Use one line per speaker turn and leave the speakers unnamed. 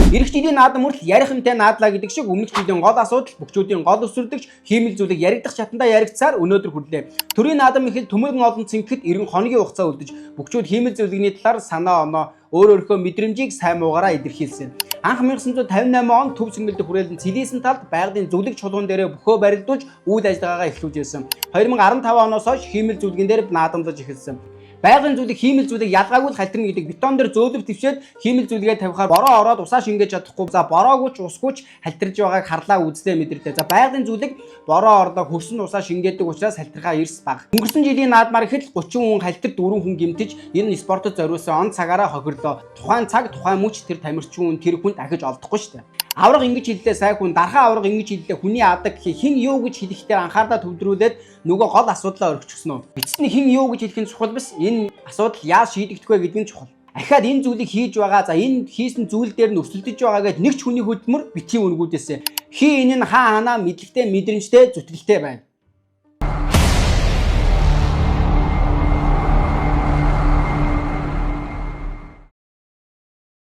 Ирэх жилийн наадам мөрөл ярих юмтай наадлаа гэдэг шиг өмнөх жилийн гол асуудал бүгчүүдийн гол өсвөрлөгч хиймэл зүйлийг яригдах чатандаа яригдсаар өнөөдөр хүрлээ. Төрийн наадам ихэл төмөргөн олон цэнгэхэд 90 хоногийн хугацаа үлдэж бүгчүүд хиймэл зүйлгийн талаар санаа оноо өөрөөрхөө мэдрэмжийг сайн муугаараа илэрхийлсэн. Анх 1958 он төв цэнгэлдэх хүрээлэн цэлийсэн талд байгалийн зөвлөг чулуун дээрээ бөхөө барилдуулж үйл ажиллагаагаа эхлүүлж ирсэн. 2015 оноос хойш хиймэл зүйлгэн дээр наадамлаж эхэлсэн. Байгалийн зүйлийг хиймэл зүйлийг ялгаагүй л халтирна гэдэг бетон дээр зөөлөв твшээд хиймэл зүйлгээ тавихаар бороо ороод усаа шингээж чадахгүй. За бороогүй ч усгүй ч халтирж байгааг харлаа үзлээ мэдрэлээ. За байгалийн зүйлийг бороо орлоо хөрсөн усаа шингээдэг учраас халтирхаа эрс бага. Өнгөрсөн жилийн наадмаар ихэл 30 хүн халтир 4 хүн гэмтэж энэ нь спортод зориулсан он цагаараа хохирлоо. Тухайн цаг тухайн мөч тэр тамирчин хүн тэр хүн дахиж олдохгүй шүү дээ. Авраг ингэж хэллээ сай хүн дархан авраг ингэж хэллээ хүний адаг хин юу гэж хэлэхдээ анхаардаа төвлөрүүлээд нөгөө гол асуудлаа өргөчихсөн үү. Эцэст нь хин юу гэж хэлэх нь чухал биш. Энэ асуудал яаж шийдэгдэх вэ гэдэг нь чухал. Ахаад энэ зүйлийг хийж байгаа. За энэ хийсэн зүйл дээр нь өсөлдөж байгаа гэд нэг ч хүний хөдөлмөр битгий үнгүүдээсээ. Хин энэ нь хаана мэдлэгтэй мэдрэмжтэй зүтгэлтэй байна.